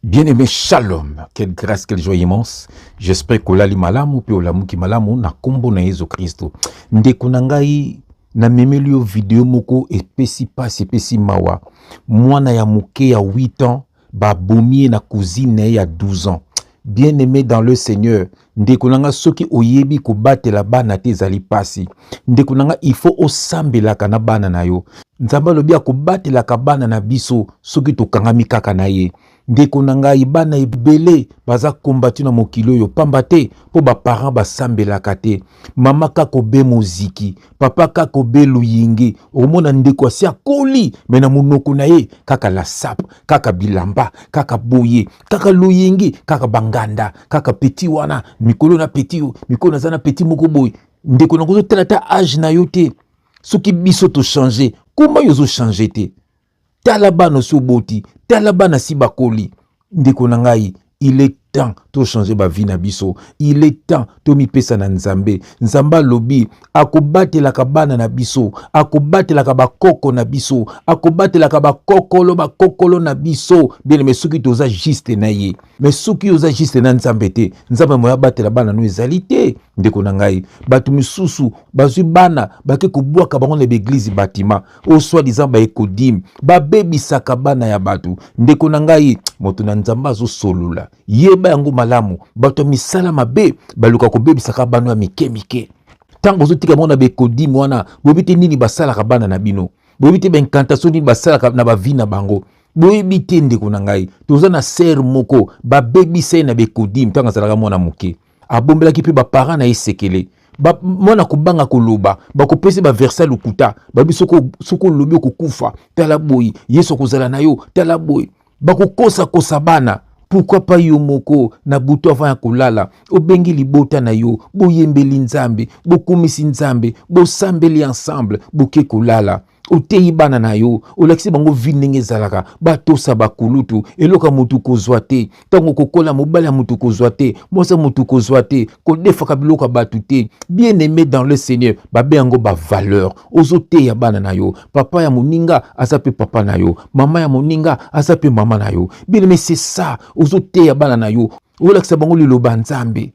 Bien-aimé, shalom. Quelle grâce, quelle joie immense. J'espère que l'ali malamu, puis olamu ki malamu, na kombo na Yesu Christo. Ndeko na ngai, na memelio video moko, epesi pasi, epesi mawa. Mwana ya muke ya 8 ans, ba bomie na cousine ya 12 ans. Bien-aimé dans le Seigneur, ndeko na nga soki oyebi ko batela bana te ezali pasi. Ndeko na nga il faut osambelaka na bana na yo. Nzamba lobi ko batelaka bana na biso soki tokangami kaka na ye. Ndeko na ngai bana ebele baza kombati na mokilo yo pamba te po ba parents basambelaka te. Mama kako be moziki, papa kako be luyingi. Omona ndeko asi akoli mena munoko na ye kaka la sap, kaka bilamba, kaka boye, kaka luyingi, kaka banganda, kaka petit wana, mikolo na petit yo, mikolo na zana petit moko boy. Ndeko na kozo telata âge na yo te. Soki biso to changer, comment yozo changer te? Talabano soboti, talabana si bakoli. Ndeko na ngai, il est temps to changer ba vie na biso. Il est temps to mi pesa na nzambe. Nzamba lobi, akobate la kabana na biso, akobate la kabakoko na biso, akobate la bakokolo na biso. Bien mais soki toza juste na ye. Mais soki oza juste na nzambe te, nzambe moya bate la bana no ezalité. Ndeko na ngai, batu misusu, bazui bana, bake kubwaka bango na l'église bâtiment, au soi disant ba ekodim, ba bebi sakabana ya batu. Ndeko na ngai, moto na nzamba zo solula. Yeba yango malamu, bato misala mabe, baluka ko bebi sakabana ya mike. Tango zo tika mona be kodim wana, bobite nini basala kabana na bino. Bobite ben kantaso nini basala na ba vina bango. Boyebi te ndeko na ngai, toza na ser moko, ba bebi se na be kodim, tanga zalaka mona muke. Abombelaki pe ba parents na esekele. Ba mona kubanga koloba, ba kopese ba versa lukuta, ba bisoko lobi ko kufa, tala boy, yeso kozala na yo, tala boy. Ba kokosa bana. Pourquoi pas yo moko na buto avant ya kolala, obengi libota na yo, boyembeli nzambe, bokumisi nzambe, bosambeli ensemble, boke kolala. Oteyi bana na yo, olakisi bango vinenge zalaka, batosa bakulutu, eloka mutu kozwa te, tango kokola mobali ya mutu kozwa te, mosa mutu kozwa te, kodefaka biloka batu te. Bien aimé dans le Seigneur, babe yango ba valeur, ozote ya bana na yo, papa ya moninga asape papa na yo, mama ya moninga asape mama na yo. Bien aimé, c'est ça, ozote ya bana na yo, olakisa bango liloba nzambe.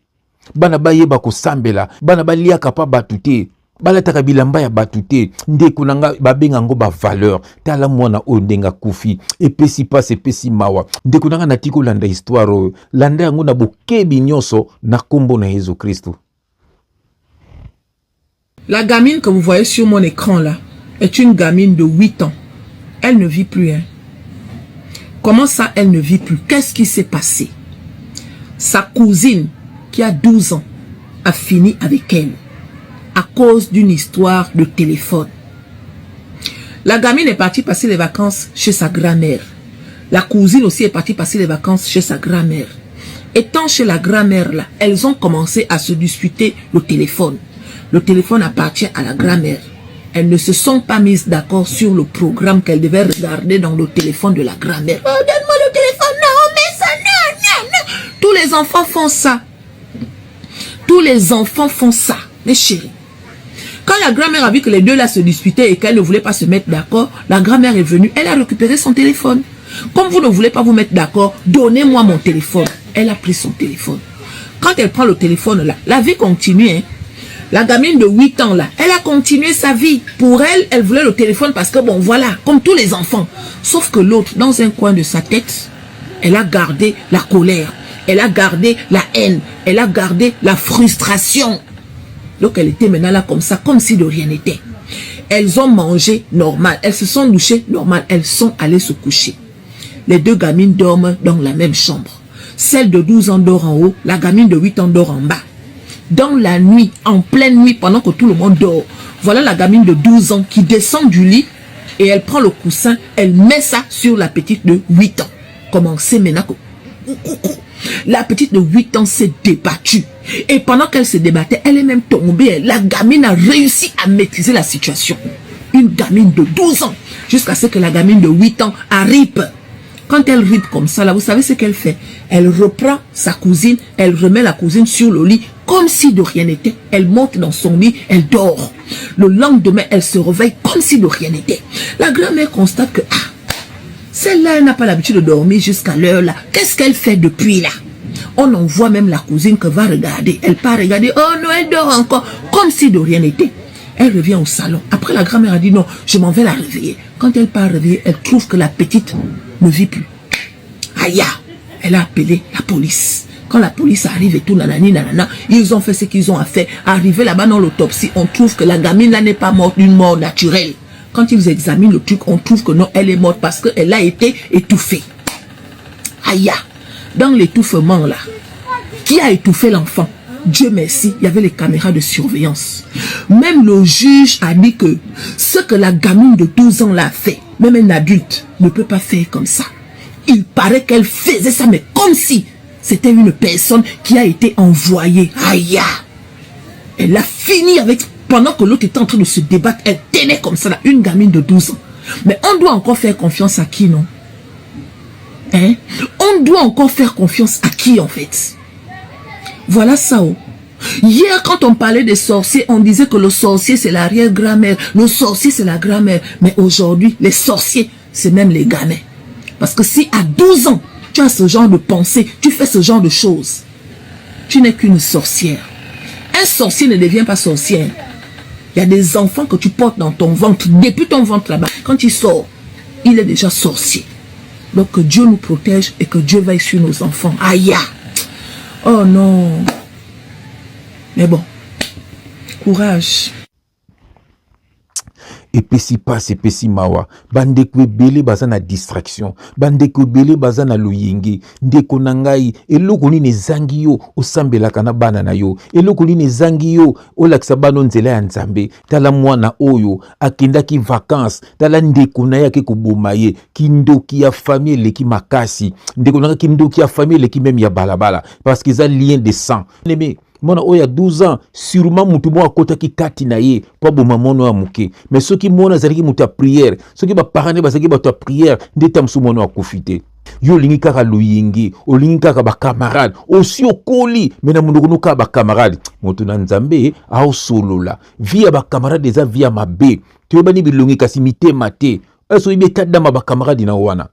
Bana bayeba kosambela, bana baliaka pa batu te. Balataka bilamba ya batute, ndeko nanga babenga ngo ba valeur. Tala mwana ondenga kufi, epesi pas epesi mawa. Ndeko nanga natiko landa histoire, landa yango na bokebi nyonso na kombo na Jésus Christ. La gamine que vous voyez sur mon écran là est une gamine de 8 ans. Elle ne vit plus. Comment ça, elle ne vit plus? Qu'est-ce qui s'est passé? Sa cousine, qui a 12 ans, a fini avec elle à cause d'une histoire de téléphone. La gamine est partie passer les vacances chez sa grand-mère. La cousine aussi est partie passer les vacances chez sa grand-mère. Étant chez la grand-mère là, elles ont commencé à se disputer le téléphone. Le téléphone appartient à la grand-mère. Elles ne se sont pas mises d'accord sur le programme qu'elles devaient regarder dans le téléphone de la grand-mère. Oh, donne-moi le téléphone, non, mais ça, non. Tous les enfants font ça. Tous les enfants font ça, mes chéris. Quand la grand-mère a vu que les deux là se disputaient et qu'elle ne voulait pas se mettre d'accord, la grand-mère est venue, elle a récupéré son téléphone. Comme vous ne voulez pas vous mettre d'accord, donnez-moi mon téléphone. Elle a pris son téléphone. Quand elle prend le téléphone là, la vie continue. Hein. La gamine de 8 ans là, elle a continué sa vie. Pour elle, elle voulait le téléphone parce que bon voilà, comme tous les enfants. Sauf que l'autre, dans un coin de sa tête, elle a gardé la colère. Elle a gardé la haine. Elle a gardé la frustration. Donc elle était maintenant là comme ça, comme si de rien n'était. Elles ont mangé normal. Elles se sont douchées normal. Elles sont allées se coucher. Les deux gamines dorment dans la même chambre. Celle de 12 ans dort en haut. La gamine de 8 ans dort en bas. Dans la nuit, en pleine nuit, pendant que tout le monde dort, voilà la gamine de 12 ans qui descend du lit et elle prend le coussin. Elle met ça sur la petite de 8 ans. Commencez maintenant. La petite de 8 ans s'est débattue. Et pendant qu'elle se débattait, elle est même tombée. La gamine a réussi à maîtriser la situation. Une gamine de 12 ans. Jusqu'à ce que la gamine de 8 ans arrive. Quand elle ripe comme ça, là, vous savez ce qu'elle fait? Elle reprend sa cousine, elle remet la cousine sur le lit, comme si de rien n'était. Elle monte dans son lit, elle dort. Le lendemain, elle se réveille comme si de rien n'était. La grand-mère constate que, Celle-là, elle n'a pas l'habitude de dormir jusqu'à l'heure là. Qu'est-ce qu'elle fait depuis là? On en voit même la cousine que va regarder. Elle part regarder. Oh non, elle dort encore. Comme si de rien n'était. Elle revient au salon. Après, la grand-mère a dit non, je m'en vais la réveiller. Quand elle part réveiller, elle trouve que la petite ne vit plus. Aïe! Elle a appelé la police. Quand la police arrive et tout, nanani, nanana, ils ont fait ce qu'ils ont à faire. Arrivé là-bas dans l'autopsie, on trouve que la gamine là n'est pas morte d'une mort naturelle. Quand ils examinent le truc, on trouve que non, elle est morte parce qu'elle a été étouffée. Aïe! Dans l'étouffement là, qui a étouffé l'enfant? Dieu merci, il y avait les caméras de surveillance. Même le juge a dit que ce que la gamine de 12 ans l'a fait, même un adulte ne peut pas faire comme ça. Il paraît qu'elle faisait ça, mais comme si c'était une personne qui a été envoyée. Aïe! Elle a fini avec... Pendant que l'autre était en train de se débattre, elle tenait comme ça, là, une gamine de 12 ans. Mais on doit encore faire confiance à qui, non? Hein? On doit encore faire confiance à qui, en fait? Voilà ça, oh. Hier, quand on parlait des sorciers, on disait que le sorcier, c'est l'arrière-grand-mère. Le sorcier, c'est la grand-mère. Mais aujourd'hui, les sorciers, c'est même les gamins. Parce que si à 12 ans, tu as ce genre de pensée, tu fais ce genre de choses, tu n'es qu'une sorcière. Un sorcier ne devient pas sorcière. Il y a des enfants que tu portes dans ton ventre, depuis ton ventre là-bas. Quand il sort, il est déjà sorcier. Donc que Dieu nous protège et que Dieu veille sur nos enfants. Aïe! Oh non! Mais bon, courage. Epesi passe, epesi mawa. Bandeko ebele baza na distraction. Bandeko ebele baza na loyenge. Ndeko nangai, eloko nini ezangi yo, osambelaka na bana na yo. Eloko nini ezangi yo, olakisa bana nzela ya Nzambe. Tala mwana oyo, akendaki vacances. Tala ndeko na yake koboma ye. Kindoki ya famille eleki makasi. Ndeko nanga kindoki ya famille eleki même ya balabala. Parce qu'ils ont lien de sang. Neme, Mona oya 12 ans, sûrement mutu mo akota ki kati na ye, po boma mono ya muke. Mais ceux qui mona zalaki mutu ya prière, ceux qui ba parane bazaki ba ta prière, ndeta msu mono akufite. Yo lingi kaka luyingi, o lingi kaka ba camarade, aussi okoli, mena mundukuno ka ba camarade. Mutu na Nzambe a solola. Via ba camarade eza via mabe. Tuyebani bilungi kasi mitema te. Eso ibe tadama ba camarade na wana.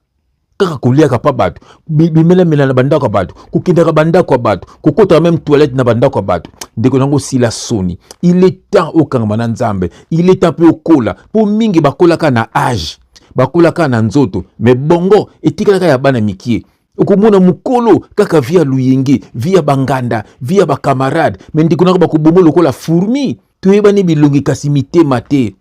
Kaka kulia kapa batu, bimela na bandako batu, kukindaka bandako batu, kukota même toilette na bandako batu. Ndeko nango sila soni. Il est temps au kangama Nzambe, il est temps au kola, pour mingi bakolaka na âge, bakolaka na nzoto, mais bongo etikalaka ya bana mikie. Okomona mukolo kaka via luyenge, via banganda, via ba camarade, mais ndeko nango bakobomo lokola fourmi, tuyebani bilungi kasi mitema te.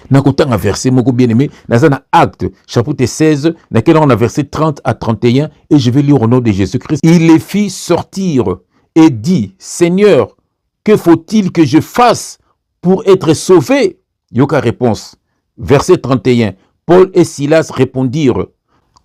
Nakotanga verset moko bien aimé, dans un acte chapitre 16, dans lequel on a verset 30 à 31, et je vais lire au nom de Jésus-Christ. Il les fit sortir et dit, Seigneur, que faut-il que je fasse pour être sauvé? Yoka réponse. Verset 31. Paul et Silas répondirent,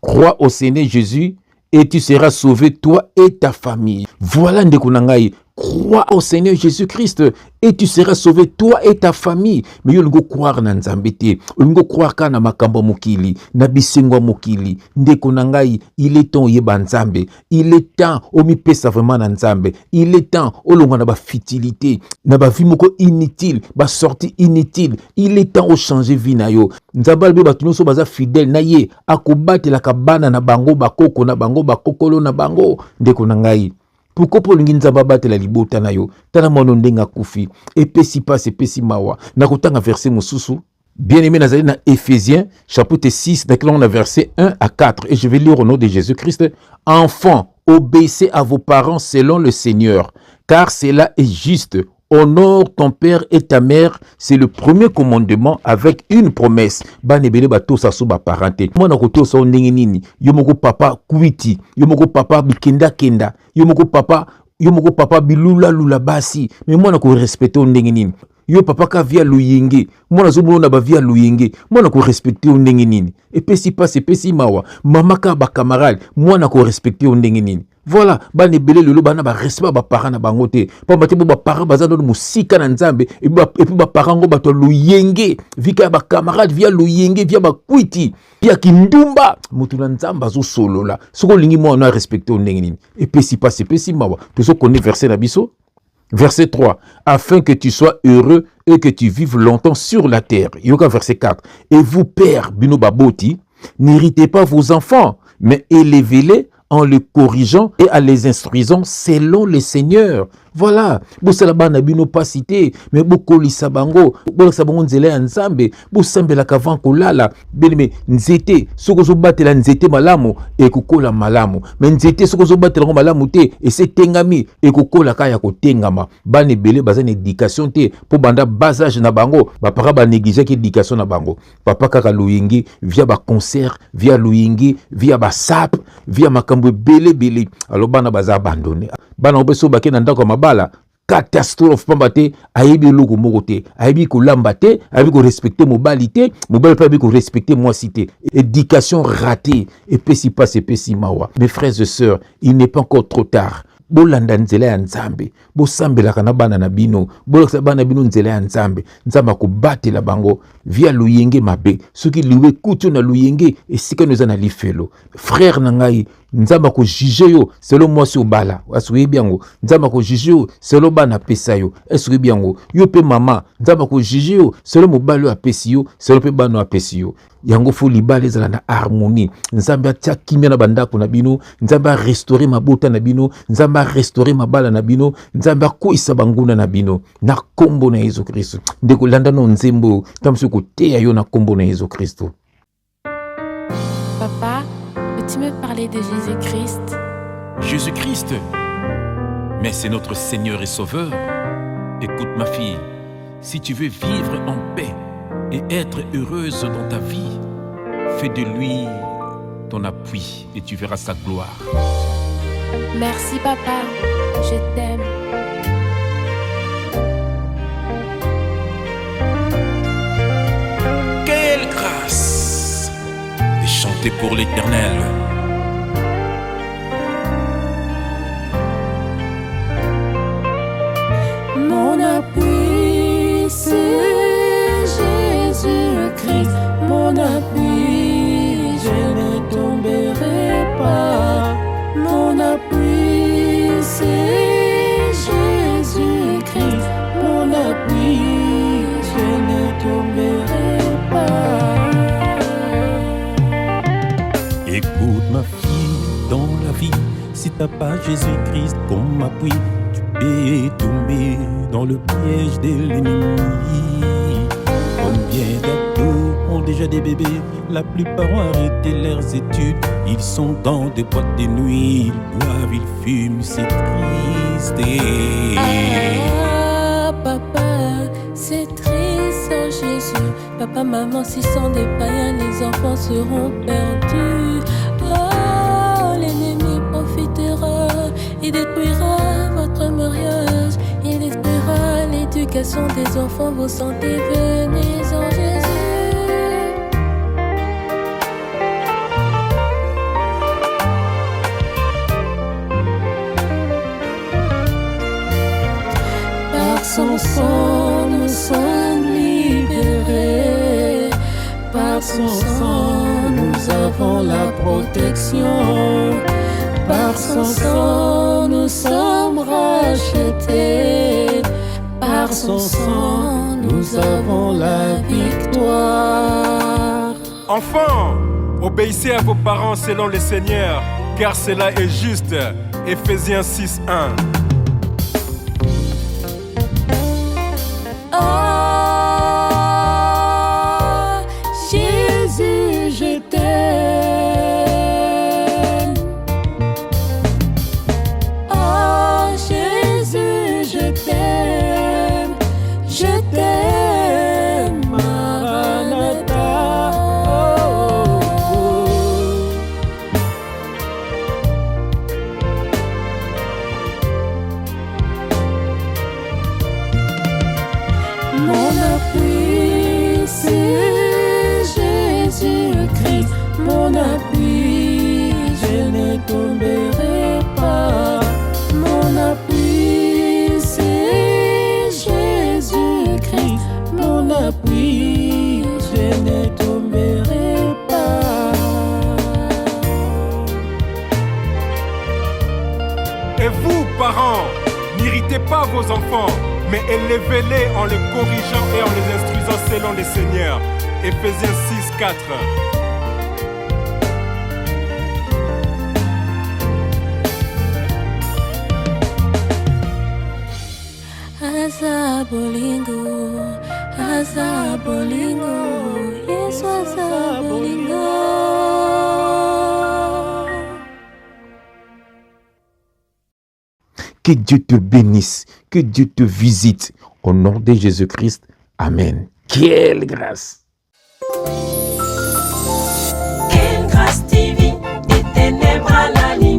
crois au Seigneur Jésus et tu seras sauvé, toi et ta famille. Voilà ndekunangai. Crois au Seigneur Jésus-Christ et tu seras sauvé, toi et ta famille. Mais yo lingo croire na Nzambe te. Lingo croire ka na makambo mokili, na bisengwa mokili. Ndeko nangai, il est temps yeba Nzambe. Il est temps o mi pesa vraiment na Nzambe. Il est temps o longa na ba futilité, na ba vie moko inutile, ba sortie inutile. Il est temps o changer vie na yo. Nzambe be batu nyonso baza fidèle na ye, akobatela kabana na bango bakoko na bango bakokolo na bango. Ndeko nangai. Pourquoi pour l'inginzamba battre la libota na yo? Tana monondenga kufi. Epesi passe, epesi mawa. Nakotanga verset mususu. Bien aimé Nazaré na Éphésiens, chapitre 6, dans on a verset 1 à 4. Et je vais lire au nom de Jésus-Christ. Enfants, obéissez à vos parents selon le Seigneur, car cela est juste. Honore ton père et ta mère, c'est le premier commandement avec une promesse. Banebele bato sa suba parenté. Moi na koto sa ndenge nini. Yo moko papa kuiti, yo moko papa bikenda kenda, yo moko papa bilula lula basi. Mais moi na ko respecter ndenge nini. Yo papa ka via luyenge, moi na zomo na ba via luyenge, moi na ko respecter ndenge nini. Et pesi passe pesi mawa, mama ka ba camarade, moi na ko respecter ndenge nini. Voilà, bane belé lelo bana ba respect ba parents na bango te. Pa mbate ba parents baza no musika na Nzambe et puis ba parents ngo bato luyenge, vika ba camarade via luyenge via ba kwiti, via kindumba, mutu na Nzamba zo solo la. Soko lingi mo na respecter ndenge nini. Et pesi passe pesi mawa. To so connaît verset na biso. Verset 3, afin que tu sois heureux et que tu vives longtemps sur la terre. Yoka verset 4, et vous, père, bino baboti, N'irritez pas vos enfants, mais élevez-les en les corrigeant et en les instruisant selon le Seigneur. Voilà. Bosala bana bino pas cité, mais bokolisa bango, bolakisa bango nzela ya Nzambe, bosambelaka avant kolala. Beleme nzete, soko zo batela nzete malamu ekokola malamu. Mais nzete soko zo batela ngo malamu te, et c'est tengami ekokola kaya kotengama. Bana ebele bazana éducation te, po banda bas âge na bango, ba para ba négliger éducation na bango. Papa kaka luyingi via ba concert, via luyingi, via ba sap, via makambo bele. Alors bana baza abandonné. Bana obeso bakena ndako mabala catastrophe pamba te ayebi eloko moko te ayebi kolamba te ayebi korespecte mobali te mobali mpe ayebi korespecte mwasi te éducation ratée epesi pasi epesi mawa. Mes frères et sœurs, il n'est pas encore trop tard. Bolanda nzela ya Nzambe, bosambelaka na bana na bino, bolakisa bana bino nzela ya Nzambe, Nzambe akobatela bango via luyenge mabe. Soki liwe kutu na luyenge esika noza na lifelo. Frère na ngai, Nzambe akojuge yo selon mwasi obala. Asoyebi yango, Nzambe akojuge yo selon bana pesa yo. Asoyebi yango, yo pe mama, Nzambe akojuge yo selon mobali apesi yo, selon pe bana apesi yo. Yango fo libala ezala na harmonie. Nzambe atia kimia na bandako na bino, Nzambe a restaurer mabota na bino, Nzambe a restaurer mabala na bino, Nzambe akoisa banguna na bino na kombo na Yesu Kristo. Ndeko landa no nzembo tamso koteya yo na kombo na Yesu Kristo. Papa, peux-tu me parler de Jésus-Christ? Jésus-Christ, mais c'est notre Seigneur et Sauveur. Écoute ma fille, si tu veux vivre en paix et être heureuse dans ta vie, fais de lui ton appui et tu verras sa gloire. Merci papa, je t'aime. Quelle grâce de chanter pour l'Éternel. Mon appui, c'est Jésus-Christ. Mon appui, je ne tomberai pas. Mon appui, c'est Jésus-Christ. Mon appui, je ne tomberai pas. Écoute ma fille, dans la vie, si t'as pas Jésus-Christ comme appui, tu peux tomber dans le piège de l'ennemi. Combien d'ados ont déjà des bébés, la plupart ont arrêté leurs études, ils sont dans des boîtes de nuit, ils boivent, ils fument, c'est triste. Ah, papa, c'est triste sans Jésus. Papa, maman, s'ils sont des païens, les enfants seront perdus. Oh, l'ennemi profitera, il détruira votre mariage, il détruira l'éducation des enfants, vos santé, venez en Jésus. Par son sang, nous sommes libérés. Par son sang, nous avons la protection. Par son sang, nous sommes rachetés. Par son sang, nous avons la victoire. Enfants, obéissez à vos parents selon le Seigneur, car cela est juste. Éphésiens 6:1. Oh, Jésus, je t'aime. Oh, Jésus, je t'aime. Je t'aime, Maranatha. Mon appui, c'est Jésus-Christ. Mon appui, je ne tomberai pas. Mon appui, c'est Jésus-Christ. Mon appui, je ne tomberai pas. Et vous, parents, n'irritez pas vos enfants, mais élevez-les en les corrigeant et en les instruisant selon le Seigneur. Éphésiens 6:4. aza bolingo, aza bolingo, Yesu aza bolingo. Que Dieu te bénisse, que Dieu te visite. Au nom de Jésus-Christ, Amen. Quelle grâce! Quelle grâce TV, des ténèbres à la lumière.